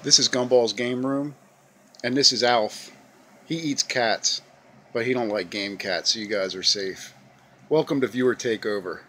This is Gumball's Game Room, and this is Alf. He eats cats, but he don't like game cats, so you guys are safe. Welcome to Viewer Takeover.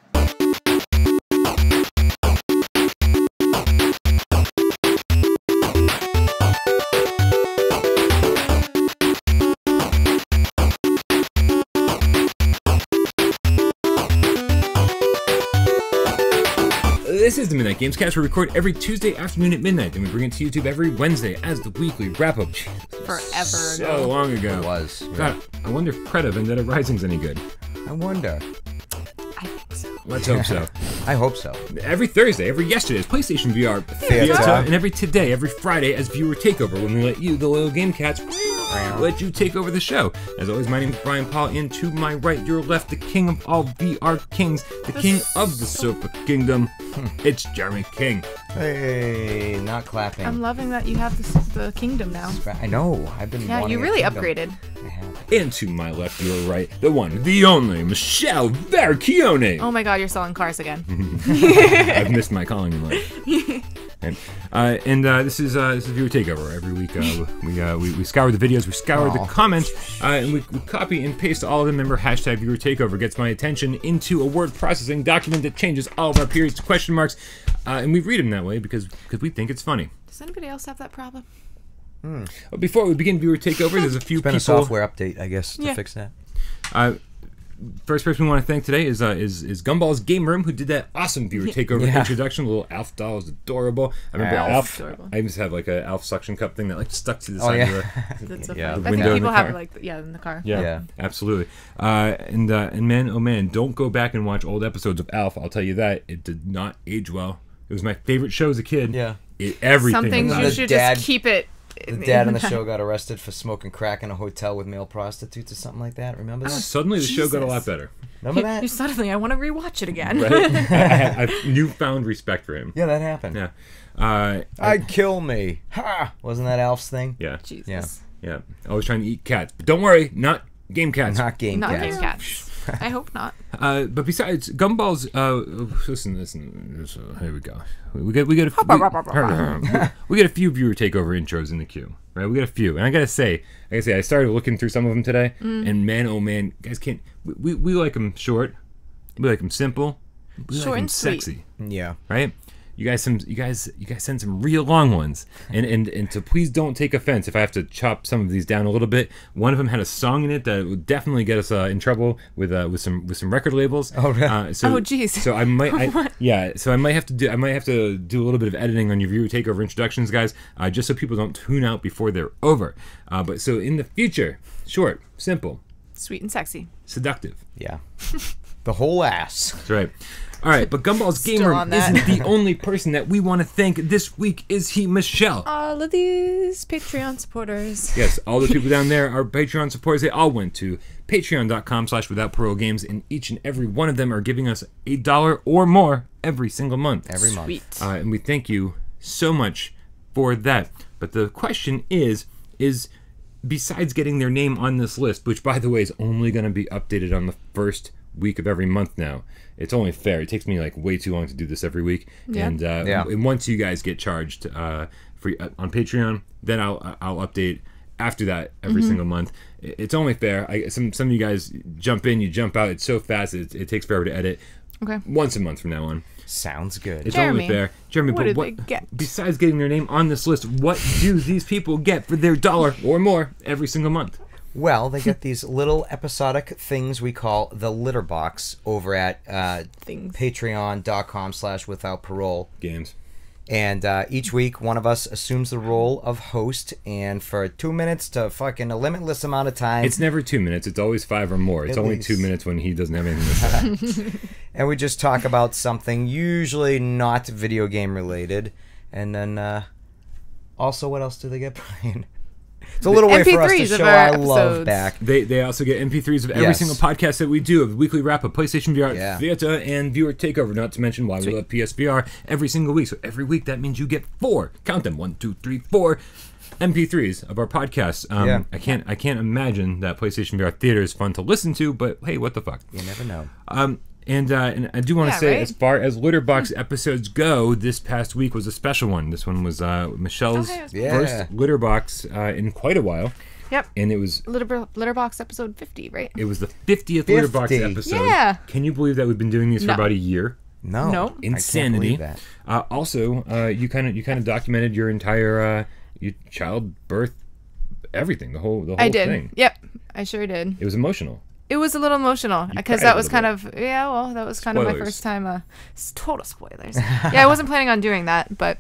This is the Midnight Gamescast. We record every Tuesday afternoon at midnight, and we bring it to YouTube every Wednesday as the weekly wrap-up. Forever So ago. long ago. It was. God, I wonder if Predator Vendetta Rising's any good. I wonder. I think so. Let's hope so. I hope so. Every Thursday, every yesterday is PlayStation VR Theater, and every today, every Friday as Viewer Takeover, when we let you, the little game cats, let you take over the show. As always, my name is Brian Paul, and to my right, your left, the king of all VR kings, the king of the Sofa Kingdom, it's Jeremy King. Hey, not clapping. I'm loving that you have the kingdom now. I know. I've been. Yeah, wanting you really a kingdom. upgraded. I have. And to my left, your right, the one, the only, Michelle Verchione. Oh my god, you're selling cars again. I've missed my calling in life. And this is Viewer Takeover. Every week we scour the videos, we scour the comments, and we copy and paste all of them. Remember, hashtag Viewer Takeover gets my attention into a word processing document that changes all of our periods to question marks, and we read them that way because we think it's funny. Does anybody else have that problem? But before we begin Viewer Takeover, there's a few It's been people. a software update, I guess, to fix that. First person we want to thank today is Gumball's Game Room, who did that awesome Viewer Takeover introduction. The little Alf doll is adorable. I remember Alf. I just have like an Alf suction cup thing that like stuck to the side of That's the so funny. window I think in the people have car. it like in the car. Yeah, absolutely. And man, oh man, don't go back and watch old episodes of Alf. I'll tell you that it did not age well. It was my favorite show as a kid. Yeah. Everything. Some things about you it. should dad- just keep it. The dad on the show got arrested for smoking crack in a hotel with male prostitutes or something like that. Remember that? Suddenly the show got a lot better. Remember that? You suddenly, I want to rewatch it again. Right? I have newfound respect for him. Yeah, that happened. Yeah. I'd kill me. Ha! Wasn't that Alf's thing? Yeah. Jesus. Yeah. Always trying to eat cats. But don't worry, not game cats. Not game Not cats. game cats. I hope not. But besides Gumball's, listen. Here we go. We get a few Viewer Takeover intros in the queue, right? We got a few, and I gotta say, I started looking through some of them today, and man, oh man, guys can't. We like them short, we like them simple, we Short like them and sweet. sexy, Yeah. right? You guys send some real long ones, and so please don't take offense if I have to chop some of these down a little bit. One of them had a song in it that would definitely get us in trouble with some record labels. Oh, really? Oh, jeez. So I might, So I might have to do a little bit of editing on your Viewer Takeover introductions, guys, just so people don't tune out before they're over. But so in the future, short, simple, Sweet and sexy. seductive. Yeah. The whole ass. That's right. All right, but Gumball's Game Still Room on that. isn't the only person that we want to thank this week. Is he Michelle? All of these Patreon supporters. Yes, all the people down there are Patreon supporters. They all went to patreon.com/withoutparole and each and every one of them are giving us $1 or more every single month. Every month. Sweet. And we thank you so much for that. But the question is besides getting their name on this list, which by the way is only going to be updated on the first week of every month now. It's only fair. It takes me like way too long to do this every week. Yeah. And once you guys get charged on Patreon, then I'll update after that every single month. It's only fair. Some of you guys jump in, you jump out. It's so fast. It takes forever to edit. Okay. Once a month from now on. Sounds good. It's Jeremy, only fair. Jeremy, what did they get? Besides getting their name on this list, what do these people get for their $1 or more every single month? Well, they get these little episodic things we call the litter box over at patreon.com/withoutparole. Games. And each week, one of us assumes the role of host, and for 2 minutes to fucking a limitless amount of time. It's never 2 minutes. It's always 5 or more. It's At only least. 2 minutes when he doesn't have anything to say. And we just talk about something usually not video game related. And then also, what else do they get, Brian? It's a little way for us to MP3s of show our our love episodes. back. They also get MP3s of every Yes. single podcast that we do, of the weekly wrap of PlayStation VR, Yeah. Theater, and Viewer Takeover, not to mention why we love PSVR every single week. So every week, that means you get 4, count them, 1, 2, 3, 4 MP3s of our podcast. Yeah. I can't imagine that PlayStation VR Theater is fun to listen to, but hey, what the fuck? You never know. And I do want to Yeah, say, right? as far as Litterbox episodes go, this past week was a special one. This one was Michelle's Okay. Yeah. first Litterbox in quite a while. Yep. And it was Litterbox episode 50, right? the 50th Litterbox 50. episode. Yeah. Can you believe that we've been doing these for No. about a year? No. No. I can't Insanity. believe that. Also, you kind of documented your entire your childbirth, everything, the whole I did. thing. Yep. I sure did. It was emotional. It was a little emotional because cried that a was little kind of that was kind of my Spoilers. first time. Total spoilers. Yeah, I wasn't planning on doing that, but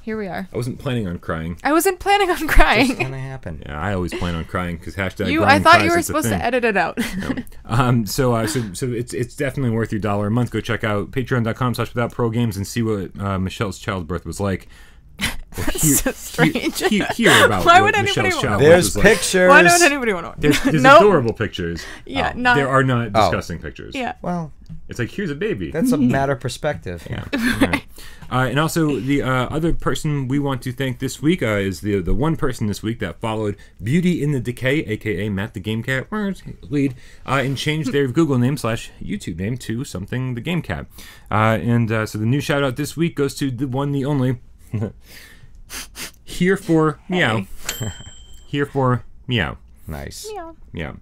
here we are. I wasn't planning on crying. I wasn't planning on It's crying. gonna happen. Yeah, I always plan on crying because hashtag. I Brian thought cries you were is a supposed thing. to edit it out. So it's definitely worth your $1 a month. Go check out patreon.com/withoutprogames and see what Michelle's childbirth was like. That's so strange. Hear about Why what would anybody Michelle's want- childbirth There's was like. pictures. Why don't anybody want to? There's Nope. adorable pictures. Yeah, Oh, not there are not disgusting pictures. Yeah. Well, It's like, here's a baby. that's a matter of perspective. Yeah. Right. And also, the other person we want to thank this week is the one person this week that followed Beauty in the Decay, aka Matt the Game Cat, lead, and changed their Google name / YouTube name to something the Game Cat. So the new shout out this week goes to the one, the only, Here for Meow. Here for Meow. Nice. Yeah. Yeah.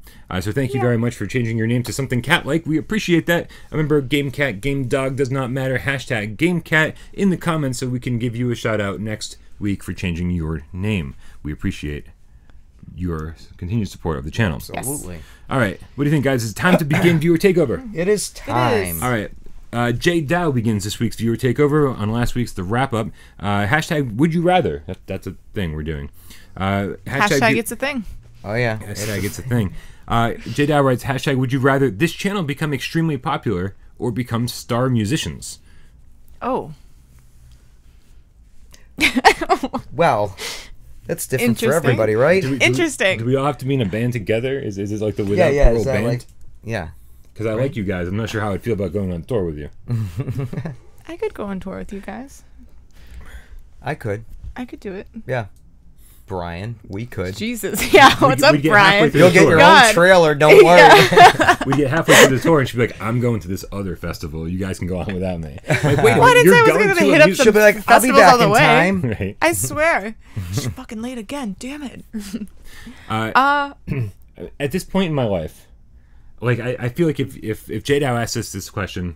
So thank you very much for changing your name to something cat-like. We appreciate that. Remember, Game Cat, Game Dog does not matter. Hashtag Game Cat in the comments so we can give you a shout-out next week for changing your name. We appreciate your continued support of the channel. Absolutely. All right. What do you think, guys? It's time to begin Viewer Takeover. It is time. All right. Jay Dow begins this week's Viewer Takeover on last week's The Wrap-Up. Hashtag Would You Rather. That's a thing we're doing. Hashtag it's a thing. Oh yeah. Hashtag it's a thing. J Dow writes, hashtag would you rather this channel become extremely popular or become star musicians? Oh. Well, that's different for Interesting. everybody, right? Interesting. Do we all have to be in a band together? Is it like the yeah, Without yeah. Parole Is that band? like? Yeah. Because I like you guys. I'm not sure how I'd feel about going on tour with you. I could go on tour with you guys. I could. I could do it. Yeah. Brian, we could. Jesus. Yeah. What's up, we'd get halfway Brian? through You'll the get tour. your God. own trailer. Don't worry. We get halfway through the tour and she'd be like, I'm going to this other festival. You guys can go on without me. Like, wait a Well, I minute, didn't you're say I was going gonna to hit a up music... She'll be like, I'll be festivals back all the in way. time. Right. I swear. She's fucking late again. Damn it. At this point in my life, like I feel like if J Dow asked us this question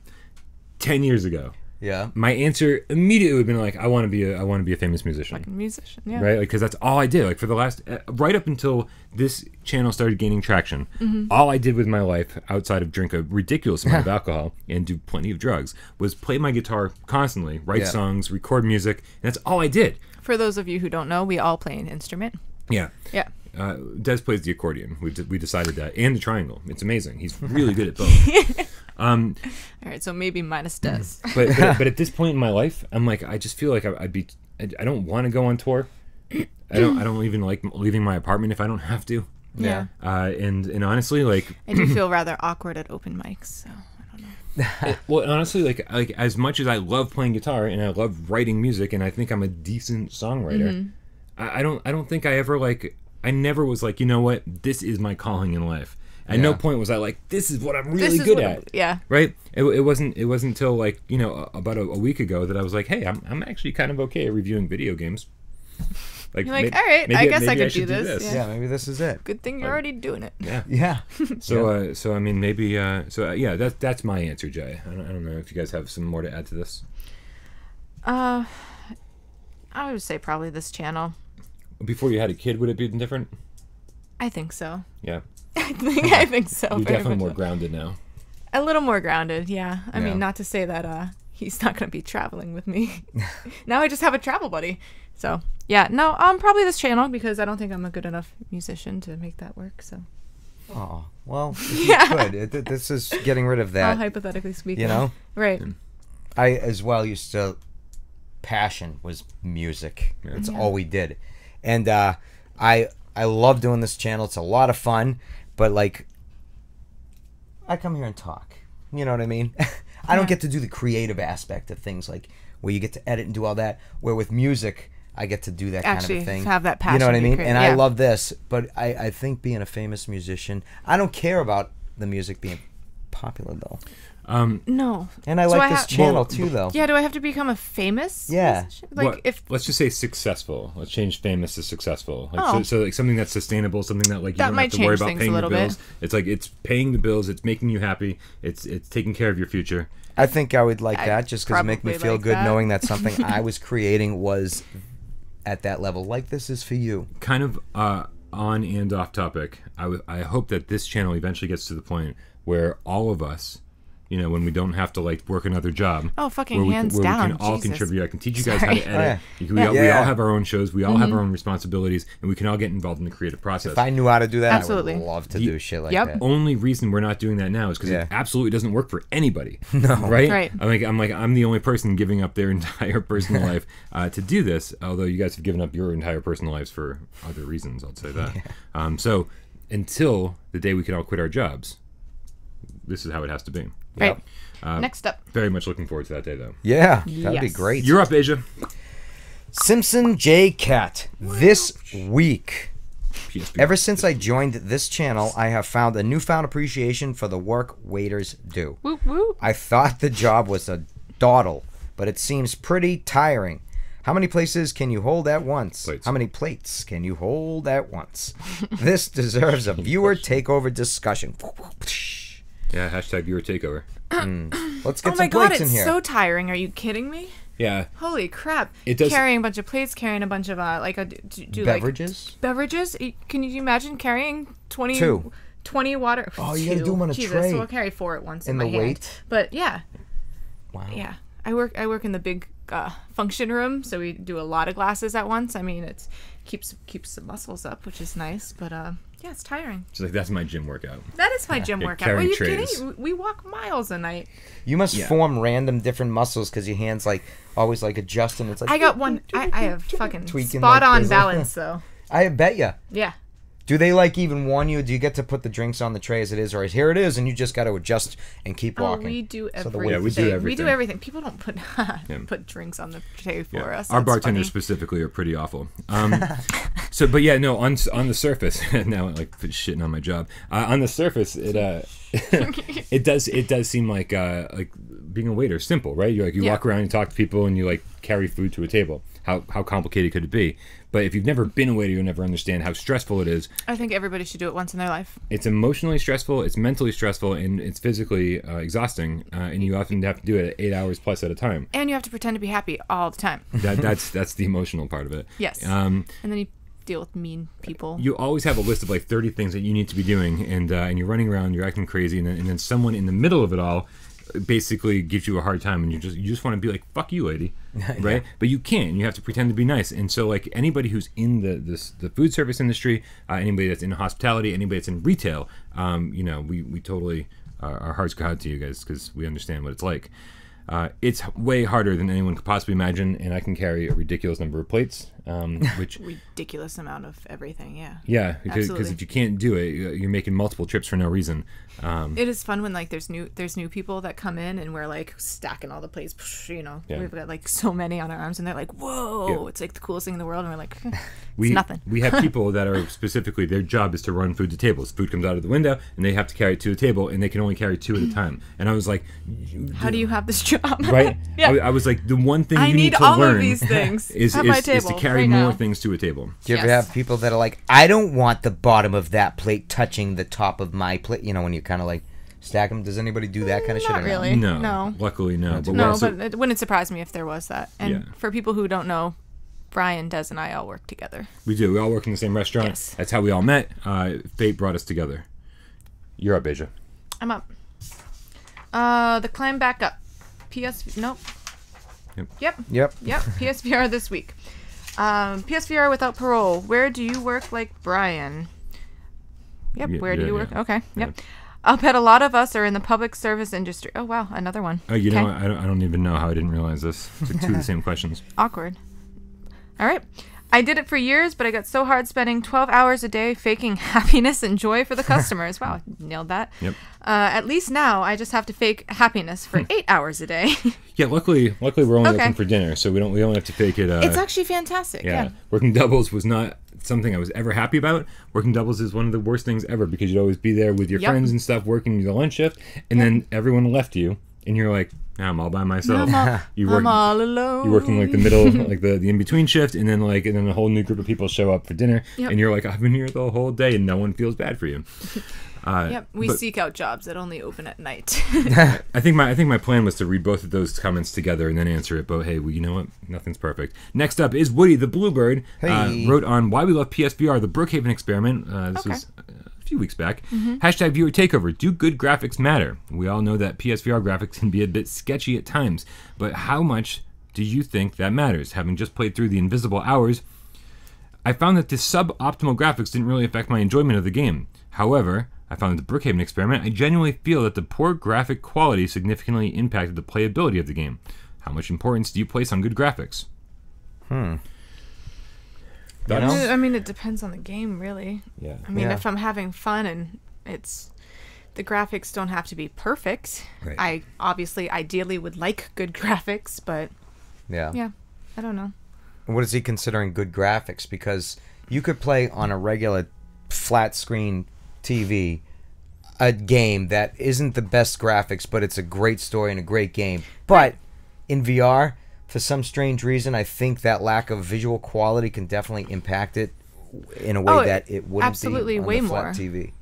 10 years ago, Yeah. my answer immediately would have been like, I want to be a famous musician. Musician. Yeah. Right, like because that's all I did. Like for the last, right up until this channel started gaining traction, Mm-hmm. all I did with my life, outside of drink a ridiculous amount of alcohol and do plenty of drugs, was play my guitar constantly, write Yeah. songs, record music, and that's all I did. For those of you who don't know, we all play an instrument. Yeah. Yeah. Des plays the accordion. We decided that, and the triangle. It's amazing. He's really good at both. All right. So maybe minus does. But at this point in my life, I'm like, I just feel like I don't want to go on tour. I don't even like leaving my apartment if I don't have to. Yeah. And honestly, like, I do feel rather awkward at open mics. So I don't know. well, honestly, like as much as I love playing guitar and I love writing music, and I think I'm a decent songwriter, I don't think I ever I never was like, you know what, this is my calling in life. At no point was I like, this is what I'm really This is good what at. yeah. Right? It wasn't until like, you know, about a week ago that I was like, hey, I'm actually kind of okay at reviewing video games. Like, You're like, all right, I guess I could do should this. Yeah. Yeah, maybe this is it. Good thing you're already doing it. Yeah. Yeah. So I mean, maybe yeah, that's my answer, Jay. I don't know if you guys have some more to add to this. I would say probably this channel. Before you had a kid, would it be different? I think so. Yeah. I think so. You're very definitely much more so. grounded now. A little more grounded, yeah. I Yeah. mean, not to say that he's not going to be traveling with me. Now I just have a travel buddy. So, yeah, no, probably this channel because I don't think I'm a good enough musician to make that work. So, Oh, well, if you could. This is getting rid of that. hypothetically speaking, You know? right? I as well used to. Passion was music. It's all we did, and I love doing this channel. It's a lot of fun, but like, I come here and talk. You know what I mean? I don't get to do the creative aspect of things, like where you get to edit and do all that. Where with music, I get to do that kind Actually of a thing. have that passion. You know what I to be mean? creative. And I Yeah. love this, but I think being a famous musician, I don't care about the music being popular though. No. And I So like I this ha- channel too, though. Yeah, do I have to become a famous? Yeah. Like What- if let's just say successful. Let's change famous to successful. Like, Oh. so like something that's sustainable, something that like you That don't might have to worry change about things a paying your little bit. bills. It's like it's paying the bills. It's making you happy. It's taking care of your future. I think I would like I'd that just because it make me probably feel like good that. knowing that something I was creating was at that level. Like this is for you. Kind of on and off topic. I hope that this channel eventually gets to the point where all of us, you know, when we don't have to like work another job. Oh, fucking where we hands can, where down, we can all Jesus. contribute. I can teach you guys how Sorry. to edit. Oh, We all Yeah. have our own shows. We all have our own responsibilities, and we can all get involved in the creative process. If I knew how to do that, Absolutely. I would love to do shit like Yep. that. Only reason we're not doing that now is because Yeah. it absolutely doesn't work for anybody. No, right? Right. I'm the only person giving up their entire personal life to do this. Although you guys have given up your entire personal lives for other reasons, I'll say that. So until the day we can all quit our jobs, this is how it has to be. right. Next up. Very much looking forward to that day, though. Yeah, that'd be Yes. great. You're up, Asia. Simpson J. Cat. This week, PSVR. ever since I joined this channel, I have found a newfound appreciation for the work waiters do. Whoop whoop. I thought the job was a dawdle, but it seems pretty tiring. How many places can you hold at once? Plates. How many plates can you hold at once? This deserves a viewer takeover discussion. Yeah, hashtag viewer takeover. Let's get Oh my some god, plates in it's here. so tiring. Are you kidding me? Yeah. Holy crap. It does- Carrying a bunch of plates, carrying a bunch of do Beverages? like beverages. Can you imagine carrying 20 Two. 20 water? Oh, you gotta do 'em on a Jesus, tray. So I'll carry 4 at once In in the my hand. weight? But yeah. Wow. Yeah. I work in the big function room, so we do a lot of glasses at once. I mean, it's keeps the muscles up, which is nice, but yeah, it's tiring. So like that's my gym workout. That is my gym Yeah, workout. Are carrying you trays. kidding? We walk miles a night. You must Yeah. form random different muscles because your hands like always like adjusting. It's like I got one. I have fucking Tweaking spot like on this. balance though. I bet you. Yeah. Do they like even warn you? Do you get to put the drinks on the tray as it is, or is here it is, and you just got to adjust and keep walking? Oh, we do So everything. the way- Yeah, we do We everything. do everything. People don't put drinks on the tray for us. Our That's bartenders funny. specifically are pretty awful. So, but yeah, no. On the surface, now like shitting on my job. On the surface, it does seem like being a waiter is simple, right? You Yeah. walk around, you talk to people, and you like carry food to a table. How complicated could it be? But if you've never been a waiter, you'll never understand how stressful it is. I think everybody should do it once in their life. It's emotionally stressful, it's mentally stressful, and it's physically exhausting. And you often have to do it 8 hours plus at a time. And you have to pretend to be happy all the time. That's the emotional part of it. Yes. And then you deal with mean people. You always have a list of like 30 things that you need to be doing, and you're running around, you're acting crazy, and then someone in the middle of it all basically gives you a hard time, and you just want to be like, fuck you, lady, right? But you can't. You have to pretend to be nice. And so like anybody who's in the food service industry, anybody that's in hospitality, anybody that's in retail, we totally our hearts go out to you guys because we understand what it's like. It's way harder than anyone could possibly imagine, and I can carry a ridiculous number of plates, which Ridiculous amount of everything. Yeah. yeah, because Absolutely. if you can't do it, you're making multiple trips for no reason. It is fun when like there's new people that come in and we're like stacking all the plates. Yeah. We've got like so many on our arms, and they're like, "Whoa!" Yeah. It's like the coolest thing in the world, and we're like, "It's We nothing." We have people that are specifically their job is to run food to tables. Food comes out of the window, and they have to carry it to the table, and they can only carry 2 at a time. And I was like, How do you have this job? right? Yeah. I was like, the one thing I you need need to all learn of these things is at my to table carry right more now. things to a table. Do you ever Yes. have people that are like, I don't want the bottom of that plate touching the top of my plate? You know, when you kind of like stack them. Does anybody do that kind of shit? Not or really. No, luckily no. But No, also, but it wouldn't surprise me if there was that. And Yeah. for people who don't know, Brian, Des, and I all work together. we do. We all work in the same restaurant. Yes. That's how we all met. Fate brought us together. You're up, Asia. I'm up. The climb back up. Nope. Yep. Yep. Yep. PSVR this week. PSVR without parole. Where do you work like Brian? Yep. Yeah, Where do yeah, you work? yeah. Okay. Yep. I'll bet a lot of us are in the public service industry. Oh wow, another one. Oh, you know, Okay. I don't even know how I didn't realize this. It's like 2 of the same questions. Awkward. All right. I did it for years, but I got so hard spending 12 hours a day faking happiness and joy for the customers. Wow, nailed that. Yep. At least now I just have to fake happiness for 8 hours a day. Yeah, luckily we're only Okay. open for dinner, so we don't have to fake it. It's actually fantastic. Yeah. Working doubles was not something I was ever happy about. Working doubles is one of the worst things ever because you'd always be there with your friends and stuff working the lunch shift, and then everyone left you, and you're like, now I'm all by myself. I'm all alone. You're working like the middle, like the in between shift, and then a whole new group of people show up for dinner, and you're like, I've been here the whole day, and no one feels bad for you. We seek out jobs that only open at night. I think my plan was to read both of those comments together and then answer it. But hey, well, you know what? Nothing's perfect. Next up is Woody the Bluebird. Wrote on why we love PSVR, the Brookhaven experiment. This was a few weeks back. Hashtag viewer takeover. Do good graphics matter? We all know that PSVR graphics can be a bit sketchy at times, but how much do you think that matters? Having just played through the Invisible Hours, I found that the suboptimal graphics didn't really affect my enjoyment of the game. However, I found that the Brookhaven experiment, I genuinely feel that the poor graphic quality significantly impacted the playability of the game. How much importance do you place on good graphics? I mean, it depends on the game, really. Yeah. I mean, if I'm having fun and the graphics don't have to be perfect. Right. I obviously, ideally, would like good graphics, but I don't know. What is he considering good graphics? Because you could play on a regular flat screen TV a game that isn't the best graphics, but it's a great story and a great game. But in VR, for some strange reason, I think that lack of visual quality can definitely impact it in a way that it wouldn't be on way the flat more. TV.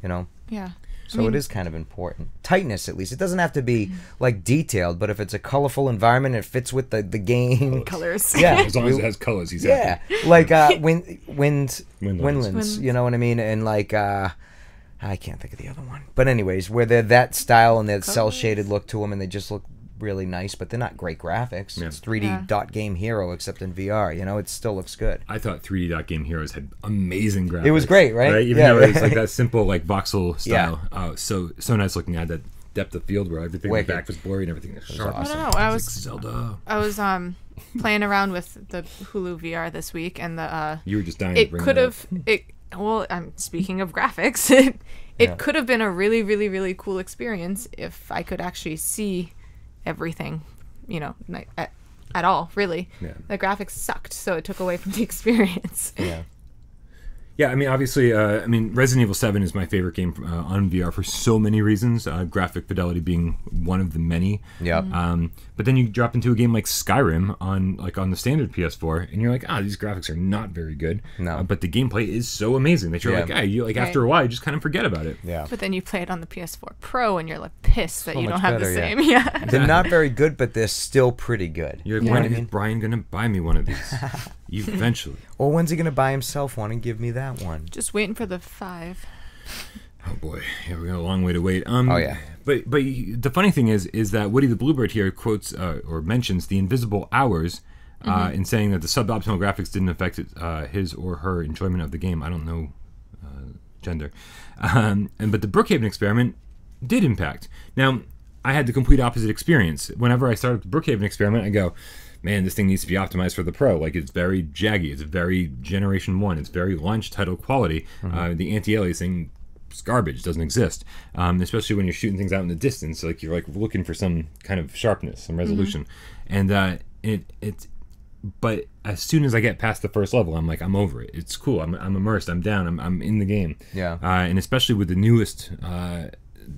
You know? Yeah. So it is kind of important. Tightness, at least. It doesn't have to be like detailed, but if it's a colorful environment, it fits with the game. Colors. Yeah, as long as it has colors, he's happy. Like Windlands. Windlands. You know what I mean? And like I can't think of the other one. But anyways, where they're that style and that cell shaded look to them, and they just look really nice, but they're not great graphics. It's 3D Dot Game Hero, except in VR. You know, it still looks good. I thought 3D Dot Game Heroes had amazing graphics. It was great, right? Even though it was like that simple like voxel style. So nice looking at that depth of field where everything in the back was blurry and everything. Was I awesome. don't know. I was Zelda. playing around with the Hulu VR this week, and you were just dying. It could have. Well, I'm speaking of graphics. It could have been a really, really, really cool experience if I could actually see everything, you know, at all. Really, the graphics sucked, so it took away from the experience. Yeah, I mean, obviously, Resident Evil 7 is my favorite game on VR for so many reasons, graphic fidelity being one of the many. But then you drop into a game like Skyrim on the standard PS4, and you're like, these graphics are not very good. But the gameplay is so amazing that you're after a while, you just kind of forget about it. But then you play it on the PS4 Pro, and you're like pissed that you don't have the same. They're not very good, but they're still pretty good. You're like, when is Brian going to buy me one of these? Eventually. Or when's he going to buy himself one and give me that one? Just waiting for the 5. Oh boy, we got a long way to wait. But the funny thing is that Woody the Bluebird here quotes or mentions the Invisible Hours in saying that the suboptimal graphics didn't affect his or her enjoyment of the game. I don't know gender, but the Brookhaven experiment did impact. Now, I had the complete opposite experience. Whenever I started the Brookhaven experiment, I go, man, this thing needs to be optimized for the Pro. Like, it's very jaggy. It's very Generation 1. It's very launch title quality. The anti-aliasing is garbage. Doesn't exist. Especially when you're shooting things out in the distance. Like, you're like looking for some kind of sharpness, some resolution. And but as soon as I get past the first level, I'm like, I'm over it. It's cool. I'm immersed. I'm down. I'm in the game. And especially with the newest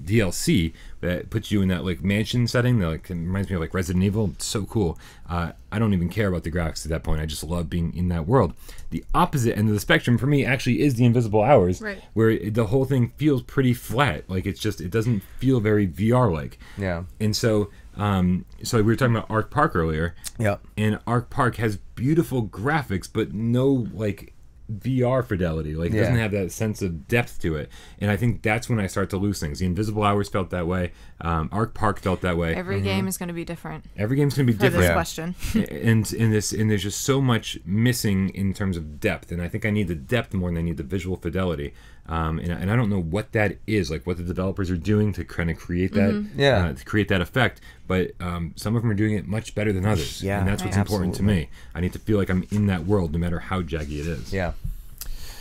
DLC that puts you in that like mansion setting that like reminds me of like Resident Evil. It's so cool. I don't even care about the graphics at that point. I just love being in that world. The opposite end of the spectrum for me actually is the Invisible Hours, where the whole thing feels pretty flat. Like it doesn't feel very VR like. And so we were talking about Ark Park earlier. And Ark Park has beautiful graphics, but no like VR fidelity. Like it doesn't have that sense of depth to it. And I think that's when I start to lose things. The Invisible Hours felt that way. Ark Park felt that way. Every game is going to be different. Every game's going to be different. For this question. and there's just so much missing in terms of depth. And I think I need the depth more than I need the visual fidelity. And I don't know what that is, like what the developers are doing to kind of create that, to create that effect. But some of them are doing it much better than others, and that's what's important to me. I need to feel like I'm in that world, no matter how jaggy it is.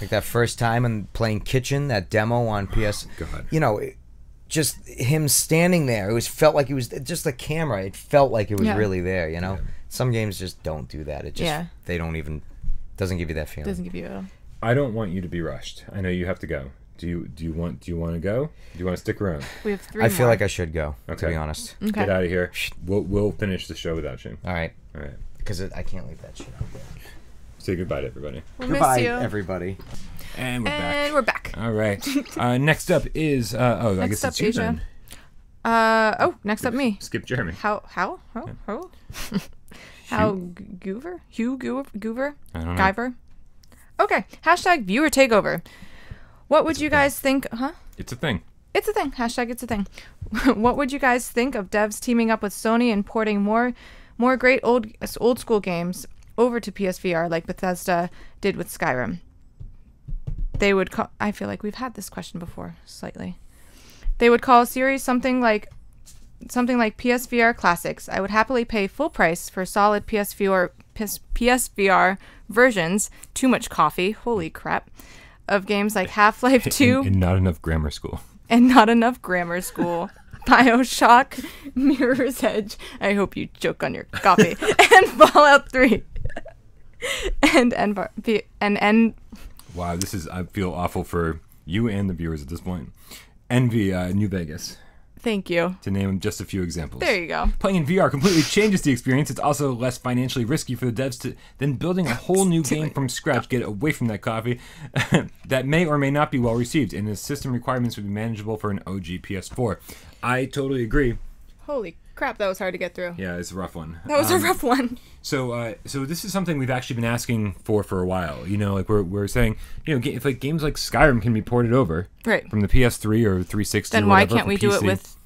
Like that first time and playing Kitchen, that demo on PS. God. You know, just him standing there. It felt like it was just the camera. It felt like it was really there. You know, some games just don't do that. It just they don't even doesn't give you that feeling. Doesn't give you I don't want you to be rushed. I know you have to go. Do you want to go? Do you want to stick around? We have 3 I more. feel like I should go. Okay. To be honest. Okay. Get out of here. We'll finish the show without you. All right. All right. Because I can't leave that shit out there. Say goodbye to everybody. We'll Goodbye, miss you. everybody. And we're back. And we're back. All right. Next up is I guess up, it's you Asia. then. Next up me. Skip Jeremy. How? Goover? Hugh Goover? I don't know. Guyver? Okay. Hashtag viewer takeover. What would you guys think? Huh? It's a thing. It's a thing. Hashtag it's a thing. What would you guys think of devs teaming up with Sony and porting more great old school games over to PSVR like Bethesda did with Skyrim? They would call, I feel like we've had this question before slightly. They would call a series something like PSVR Classics. I would happily pay full price for solid PSVR versions. Too much coffee. Holy crap. Of games like Half-Life 2 And not enough grammar school. and not enough grammar school. BioShock, Mirror's Edge. I hope you choke on your coffee. And Fallout 3. and Wow, I feel awful for you and the viewers at this point. Envy, New Vegas, thank you. to name just a few examples. There you go. Playing in VR completely changes the experience. It's also less financially risky for the devs than building a whole new game from scratch. Get away from that coffee. That may or may not be well received, and the system requirements would be manageable for an OG PS4. I totally agree. Holy crap, that was hard to get through. Yeah, it's a rough one. That was a rough one. So this is something we've actually been asking for a while. You know, like we're saying, you know, if like games like Skyrim can be ported over Right. from the PS3 or 360, Then or why whatever, can't for we do it PC. with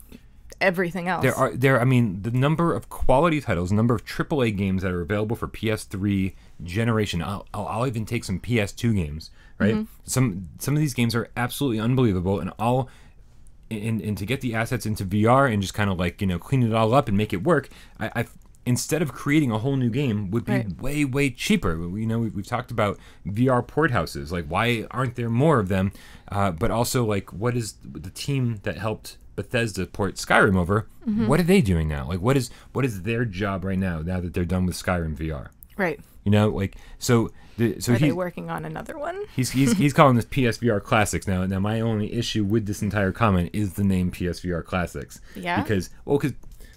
everything else? I mean, the number of quality titles, number of AAA games that are available for PS3 generation. I'll even take some PS2 games, right? Mm-hmm. Some of these games are absolutely unbelievable, and to get the assets into VR and just kind of like, you know, clean it all up and make it work, I instead of creating a whole new game would be Right. way cheaper. You know, we've talked about VR port houses. Like, why aren't there more of them? But also, like, what is the team that helped Bethesda port Skyrim over? What are they doing now? Like, what is their job right now that they're done with Skyrim VR? Right. You know, like, so Are they he's working on another one? he's calling this PSVR Classics now. Now, my only issue with this entire comment is the name PSVR Classics. Yeah? Because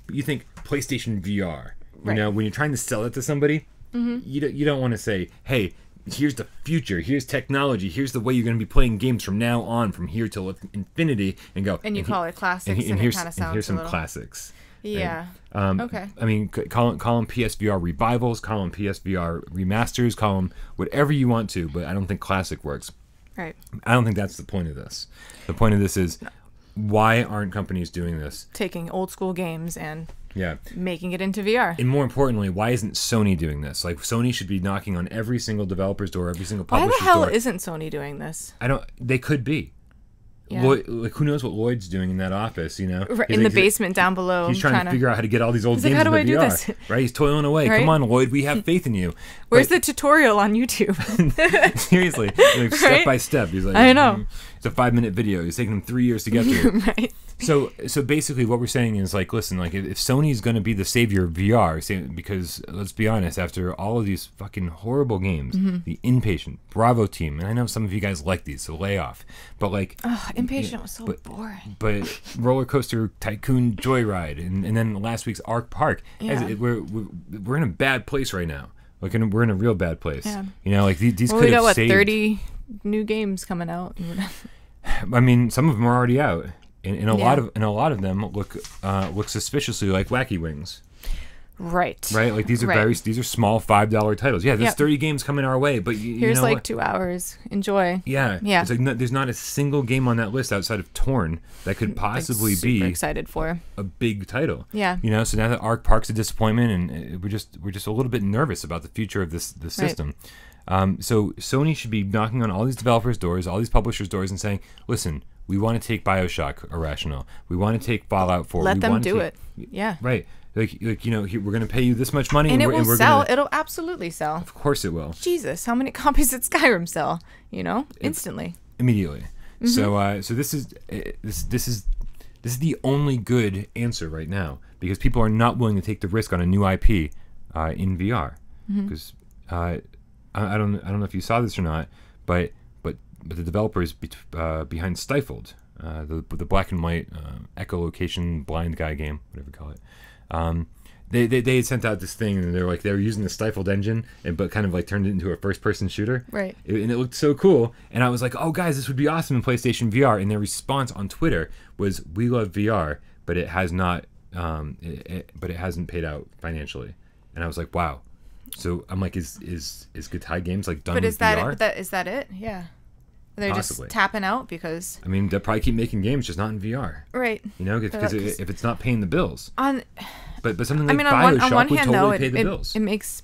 you think PlayStation VR. You Right. know, when you're trying to sell it to somebody, you don't want to say, hey, here's the future, here's technology, here's the way you're going to be playing games from now on, from here till infinity, and go. And you call it classics, and here's, it kind of sounds here's a some little... classics. Yeah. Right? Okay. I mean, call them PSVR revivals, call them PSVR remasters, call them whatever you want to, but I don't think classic works. Right. I don't think that's the point of this. The point of this is, why aren't companies doing this? Taking old school games and Yeah. making it into VR. And more importantly, why isn't Sony doing this? Like, Sony should be knocking on every single developer's door, every single Why publisher's the hell door. isn't Sony doing this? They could be. Yeah. Like, who knows what Lloyd's doing in that office, you know? Right, He's in the like- basement down below. He's trying to figure out how to get all these old He's like, games "How do I into do VR. this?" Right? He's toiling away. Right? Come on, Lloyd, we have faith in you. Where's But- the tutorial on YouTube? Seriously, like, step by step. He's like, I know. It's a 5-minute video. It's taking him 3 years to get through. Right. So basically, what we're saying is, like, listen, like, if Sony's going to be the savior of VR, because let's be honest, after all of these fucking horrible games, the Inpatient, Bravo Team, and I know some of you guys like these, so lay off. But like, Impatient was so boring. But Roller Coaster Tycoon Joyride, and then last week's Arc Park, Yeah. we're in a bad place right now. Like, we're in a real bad place. Yeah. You know, like these Well, could we have got, saved. 30 new games coming out. I mean, some of them are already out, and a Yeah. lot of them look suspiciously like Wacky Wings. Right. Right, like these are Right. these are small $5 titles. Yeah, there's Yep. 30 games coming our way, but you Here's know like what? 2 hours. Enjoy. Yeah, Yeah. It's like there's not a single game on that list outside of Torn that could possibly Super be excited for. a big title. Yeah. You know, so now that Arc Park's a disappointment, and we're just a little bit nervous about the future of the system. So Sony should be knocking on all these developers' doors, all these publishers' doors, and saying, "Listen, we want to take BioShock Irrational. We want to take Fallout 4. Let we them want do to it. Yeah. Right. Like you know, we're going to pay you this much money, And it will we're sell. Gonna, It'll absolutely sell. of course, it will. Jesus, how many copies did Skyrim sell? You know, instantly. Immediately. Mm-hmm. So this is the only good answer right now, because people are not willing to take the risk on a new IP in VR. Mm-hmm. Because I don't know if you saw this or not, but the developers behind Stifled, the black and white echolocation blind guy game, whatever you call it. They had sent out this thing, and they were using the Stifled engine, but kind of like turned it into a first-person shooter. Right. And it looked so cool. And I was like, oh, guys, this would be awesome in PlayStation VR. And their response on Twitter was, we love VR, but it has not, but it hasn't paid out financially. And I was like, wow. So I'm like, is Guitai Games like done with VR? But is that it? Yeah. They're Possibly. just tapping out because... I mean, they'll probably keep making games, just not in VR. Right. You know, because if it's not paying the bills. But something like on BioShock one would hand, totally though, pay the bills. It makes...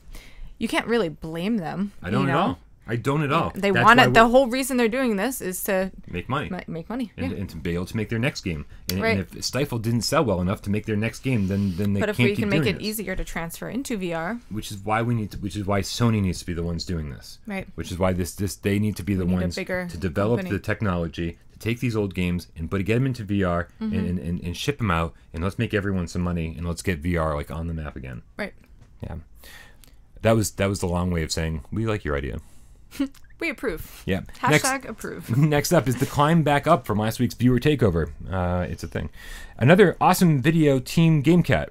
You can't really blame them. I don't at all. I don't at all. They want it. The whole reason they're doing this is to make money. Make money. And to be able to make their next game. And, right. and if Stifle didn't sell well enough to make their next game, then they can't keep doing this. But if we can make it easier to transfer into VR, which is why Sony needs to be the ones doing this. Right. Which is why they need to be the ones to develop the technology to take these old games and get them into VR and ship them out, and let's make everyone some money, and let's get VR like on the map again. Right. Yeah. That was the long way of saying we like your idea. We approve. Yeah. Hashtag approve. Next up is the climb back up from last week's viewer takeover. It's a thing. Another awesome video, Team GameCat.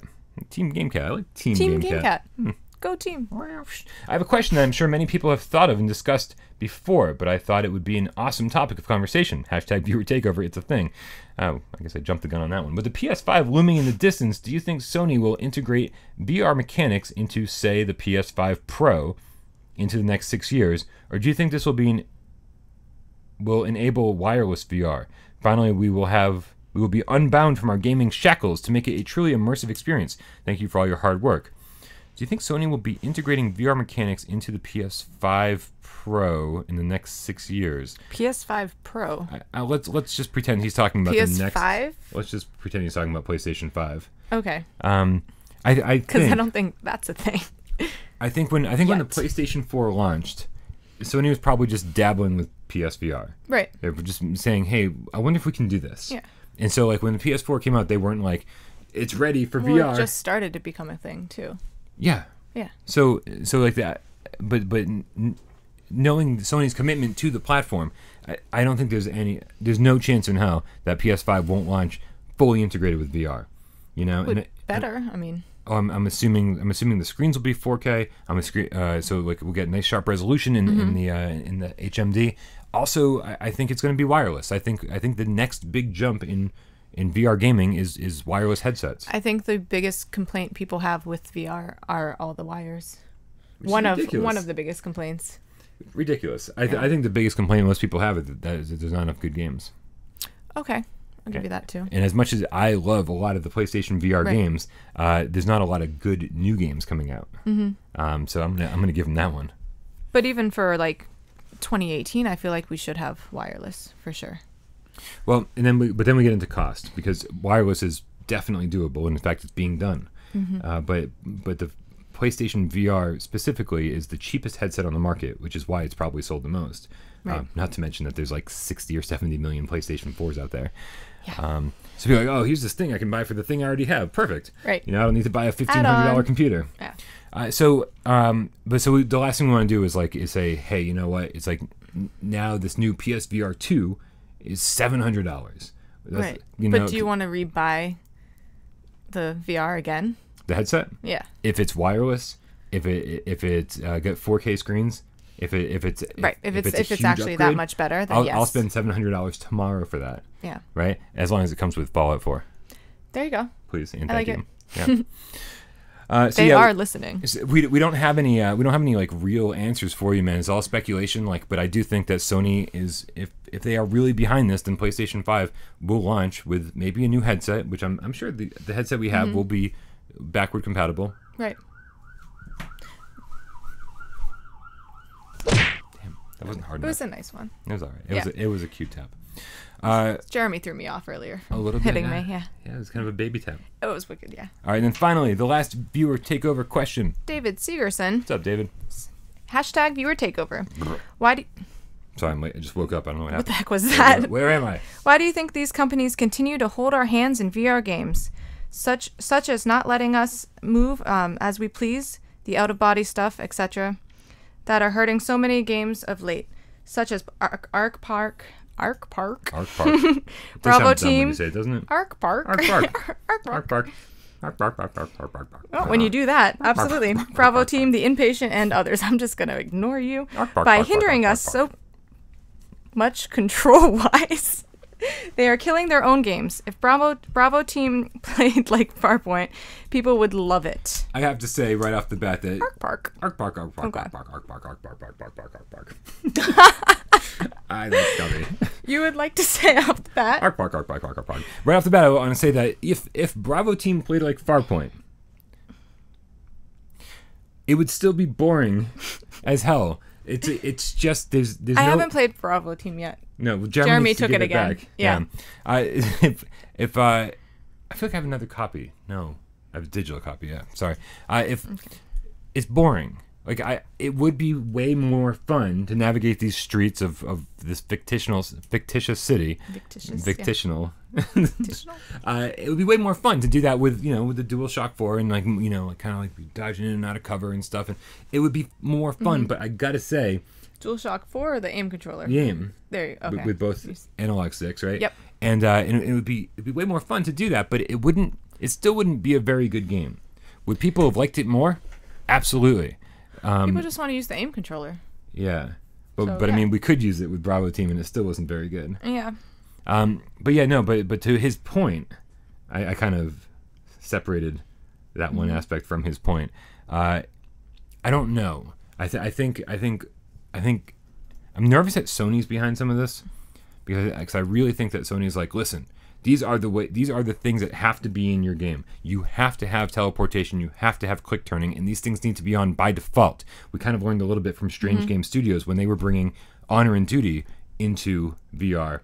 Team GameCat. I like Team GameCat. Go team. I have a question that I'm sure many people have thought of and discussed before, but I thought it would be an awesome topic of conversation. Hashtag viewer takeover. It's a thing. I guess I jumped the gun on that one. With the PS5 looming in the distance, do you think Sony will integrate VR mechanics into, say, the PS5 Pro into the next 6 years, or do you think this will enable wireless VR? Finally, we will be unbound from our gaming shackles to make it a truly immersive experience. Thank you for all your hard work. Do you think Sony will be integrating VR mechanics into the PS5 Pro in the next 6 years? PS5 Pro. Let's just pretend he's talking about PS5? the next. Let's just pretend he's talking about PlayStation 5. Okay. Because I don't think that's a thing. I think when the PlayStation 4 launched, Sony was probably just dabbling with PSVR. Right. They were just saying, "Hey, I wonder if we can do this." Yeah. And so, like when the PS4 came out, they weren't like, "It's ready for VR." It just started to become a thing too. Yeah. Yeah. So like that, but knowing Sony's commitment to the platform, I don't think there's no chance in hell that PS5 won't launch fully integrated with VR. You know, Better. I mean. Oh, I'm assuming the screens will be 4K. So like we'll get nice sharp resolution in the HMD. Also, I think it's going to be wireless. I think the next big jump in VR gaming is wireless headsets. I think the biggest complaint people have with VR are all the wires. One of the biggest complaints. Ridiculous. I think the biggest complaint most people have is that there's not enough good games. Okay. I'll give you that too. And as much as I love a lot of the PlayStation VR games, there's not a lot of good new games coming out. So I'm gonna give them that one. But even for like 2018, I feel like we should have wireless for sure. Well, and then we get into cost, because wireless is definitely doable, and in fact, it's being done. But the PlayStation VR specifically is the cheapest headset on the market, which is why it's probably sold the most. Right. Not to mention that there's like 60 or 70 million PlayStation 4s out there. Yeah. So people are like, oh, here's this thing I can buy for the thing I already have. Perfect. Right. You know, I don't need to buy a $1,500 computer. Yeah. So the last thing we want to do is say, hey, you know what? It's like now this new PSVR 2 is $700. Right. But do you want to rebuy the VR again? The headset? Yeah. If it's wireless, if it's got 4K screens, if it's actually upgrade, that much better, then yes. I'll spend $700 tomorrow for that. Yeah. Right? As long as it comes with Fallout 4. There you go. Please, and I thank like you. Yeah. They are listening. We don't have any like real answers for you, man. It's all speculation. But I do think that Sony is, if they are really behind this, then PlayStation 5 will launch with maybe a new headset, which I'm sure the headset we have will be backward compatible. Right. Damn, that wasn't hard enough. It was a nice one. It was all right. It was a cute tap. Jeremy threw me off earlier. A little bit. Hitting me, yeah. Yeah, it was kind of a baby tap. It was wicked, yeah. All right, and then finally, the last viewer takeover question. David Segerson. What's up, David? Hashtag viewer takeover. Why do... Sorry, I'm late. I just woke up. I don't know what happened. What the heck was that? Where am I? Why do you think these companies continue to hold our hands in VR games? Such as not letting us move as we please, the out-of-body stuff, etc., that are hurting so many games of late. such as Arc Park. Arc Park. Bravo Does sound dumb when Team. you say it, doesn't it? Arc Park. Arc Park. Arc Park. Oh, when you do that, absolutely. Bravo Team, The Impatient, and others. I'm just going to ignore you by hindering us so much control-wise. They are killing their own games. If Bravo Team played like Farpoint, people would love it. I have to say right off the bat that Arc Park. Arc Park. I that's dummy. You would like to say off the bat? Arc Park. Right off the bat, I want to say that if Bravo Team played like Farpoint, it would still be boring as hell. It's just there's I haven't played Bravo Team yet. No, well, Jeremy took it again. Back. Yeah. If I feel like I have another copy. No, I have a digital copy. Yeah, sorry. It's boring. Like it would be way more fun to navigate these streets of this fictitious city. Fictional. It would be way more fun to do that with with the DualShock 4 and kind of like dodging in and out of cover and stuff, and it would be more fun. But I gotta say, DualShock 4 or the aim controller? The aim. There you okay. With both analog sticks, right? Yep. And it would be way more fun to do that, but it still wouldn't be a very good game. Would people have liked it more? Absolutely. People just want to use the aim controller. Yeah. But I mean, we could use it with Bravo Team and it still wasn't very good. Yeah. But to his point, I kind of separated that one aspect from his point. I don't know. I think I'm nervous that Sony's behind some of this because I really think that Sony's like, listen, these are the things that have to be in your game. You have to have teleportation, you have to have click turning, and these things need to be on by default. We kind of learned a little bit from Strange Game Studios when they were bringing Honor and Duty into VR.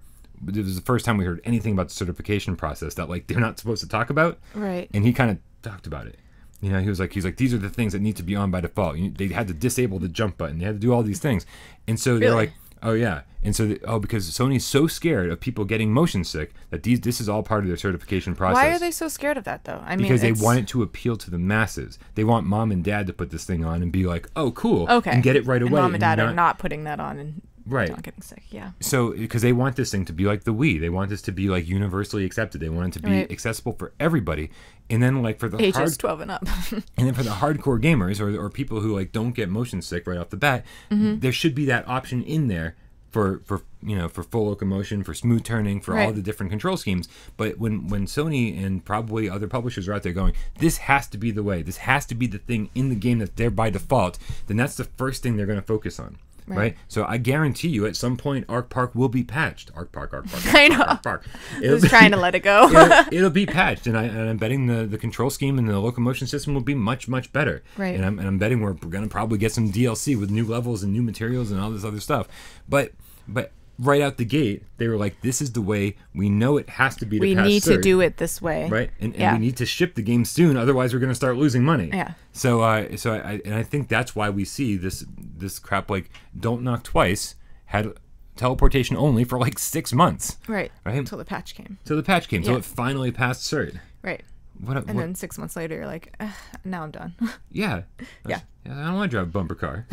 It was the first time we heard anything about the certification process that like they're not supposed to talk about. Right. And he kind of talked about it. He was like, these are the things that need to be on by default. They had to disable the jump button. They had to do all these things. And so they're like, oh yeah. And so, because Sony's so scared of people getting motion sick that this is all part of their certification process. Why are they so scared of that though? Because they want it to appeal to the masses. They want mom and dad to put this thing on and be like, oh cool, and get it right away. Mom and dad are not putting that on and not getting sick. Yeah. So because they want this thing to be like the Wii, they want this to be like universally accepted. They want it to be accessible for everybody. And then like for the ages 12 and up. And then for the hardcore gamers or people who like don't get motion sick right off the bat, there should be that option in there for full locomotion, for smooth turning, for all the different control schemes. But when Sony and probably other publishers are out there going, this has to be the way, this has to be the thing in the game that's there by default, then that's the first thing they're going to focus on. Right. So I guarantee you at some point Arc Park will be patched. Arc Park. I know. Arc Park. I was trying to let it go. it'll be patched, and I'm betting the control scheme and the locomotion system will be much, much better. Right. And I'm betting we're going to probably get some DLC with new levels and new materials and all this other stuff. But right out the gate, they were like, this is the way. We know it has to be to pass We need cert, to do it this way. right? And we need to ship the game soon, otherwise we're going to start losing money. Yeah. So I think that's why we see this crap like Don't Knock Twice had teleportation only for like 6 months. Right. Until the patch came. So it finally passed cert. Right. Then 6 months later, you're like, now I'm done. Yeah. I don't want to drive a bumper car.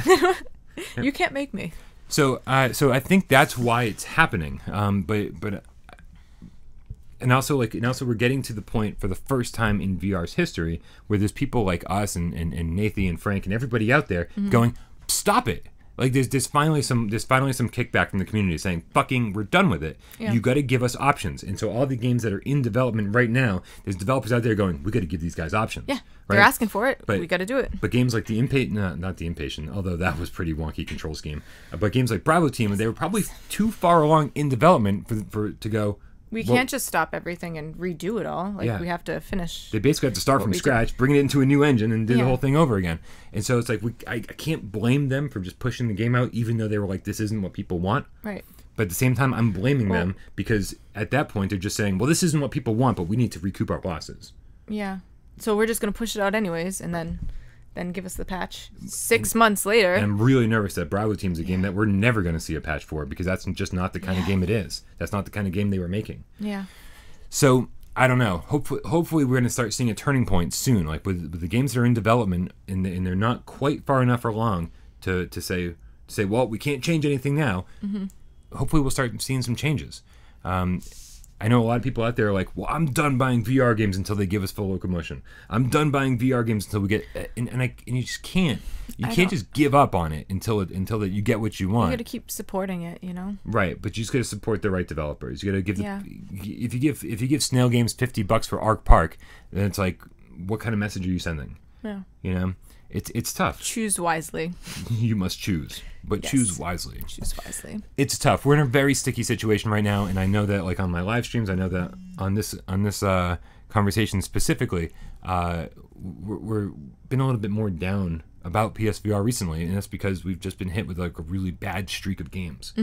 You can't make me. So I think that's why it's happening. But and also we're getting to the point for the first time in VR's history where there's people like us and Nathan and Frank and everybody out there going, stop it. Like there's finally some kickback from the community saying, fucking, we're done with it. Yeah. You got to give us options. And so all the games that are in development right now, there's developers out there going, we got to give these guys options. Yeah, they're asking for it. But we got to do it. But games like not the Impatient, although that was pretty wonky control scheme. But games like Bravo Team, they were probably too far along in development for to go. We can't just stop everything and redo it all. We have to finish. They basically have to start from scratch, bring it into a new engine, and do the whole thing over again. And so it's like I can't blame them for just pushing the game out, even though they were like, this isn't what people want. Right. But at the same time, I'm blaming them because at that point they're just saying, well, this isn't what people want, but we need to recoup our losses. Yeah. So we're just gonna push it out anyways, and then give us the patch 6 months later. And I'm really nervous that Bravo Team's a game that we're never going to see a patch for because that's just not the kind of game it is. That's not the kind of game they were making. Yeah. So I don't know. Hopefully we're going to start seeing a turning point soon. Like with the games that are in development and they're not quite far enough along to say say, well, we can't change anything now. Hopefully we'll start seeing some changes. I know a lot of people out there are like, well, I'm done buying VR games until they give us full locomotion. I'm done buying VR games until we get, and you just can't. You can't just give up on it until that you get what you want. You got to keep supporting it, you know. Right, but you just got to support the right developers. You got to give if you give Snail Games $50 for Ark Park, then it's like, what kind of message are you sending? Yeah. You know, it's tough. Choose wisely. You must choose, but choose wisely. Choose wisely. It's tough. We're in a very sticky situation right now, and I know that, like on my live streams, I know that on this conversation specifically, we're been a little bit more down about PSVR recently, and that's because we've just been hit with like a really bad streak of games.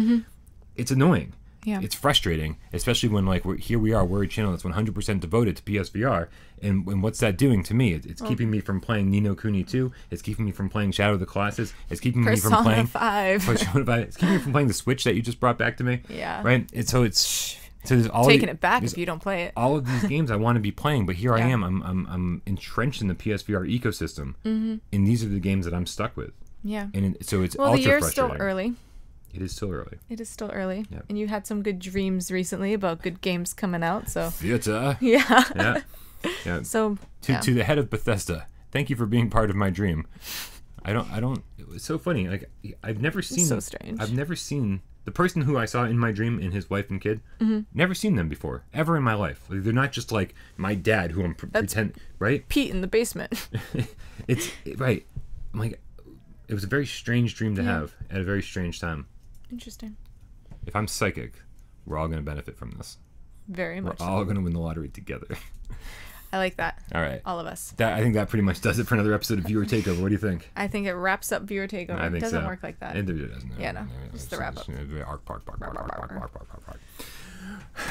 It's annoying. Yeah. It's frustrating, especially when like we're a channel that's 100% devoted to PSVR, and what's that doing to me? It's keeping me from playing Ni no Kuni 2. It's keeping me from playing Shadow of the Colossus. It's keeping me from playing Persona 5. It's keeping me from playing the Switch that you just brought back to me. Yeah. Right. So there's all taking it back if you don't play it. All of these games I want to be playing, but here I am. I'm entrenched in the PSVR ecosystem, and these are the games that I'm stuck with. Yeah. And so it's well, ultra the year's frustrating. still early. It is still early. It is still early. Yep. And you had some good dreams recently about good games coming out, so. Theater. Yeah. Yeah. So, to the head of Bethesda, thank you for being part of my dream. I don't. It was so funny. Like I've never seen. It's so strange. I've never seen the person who I saw in my dream and his wife and kid. Never seen them before, ever in my life. Like, they're not just like my dad, who I'm pretend, right? Pete in the basement. It's right. I'm like, it was a very strange dream to have at a very strange time. Interesting. If I'm psychic, we're all going to benefit from this. Very much. We're all going to win the lottery together. I like that. All right. All of us. I think that pretty much does it for another episode of Viewer Takeover. What do you think? I think it wraps up Viewer Takeover. I think it doesn't so. work like that. It doesn't. Yeah, no. Just the wrap up. Ark Park.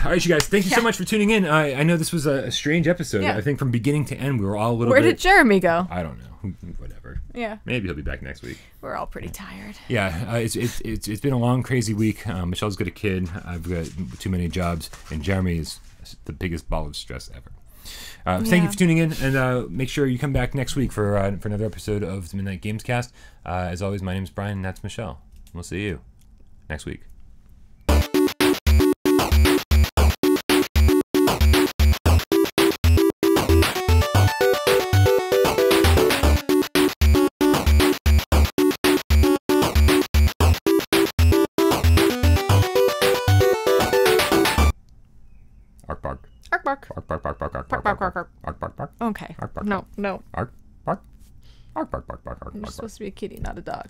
All right, you guys. Thank you so much for tuning in. I know this was a strange episode. Yeah. I think from beginning to end, we were all a little Where bit... did Jeremy go? I don't know. Whatever. Yeah. Maybe he'll be back next week. We're all pretty tired. Yeah, it's been a long, crazy week. Michelle's got a kid. I've got too many jobs, and Jeremy is the biggest ball of stress ever. Thank you for tuning in, and make sure you come back next week for another episode of the Midnight Gamescast. As always, my name is Brian, and that's Michelle. We'll see you next week. Ark Park. Ark bark. Ark Park. Ark Park. Ark Bark, Park. bark, bark, Ark Park. Ark Okay. Ark Park. No. Ark Park. Ark Park. Ark Park. Ark Park. You're supposed to be a kitty, not a dog.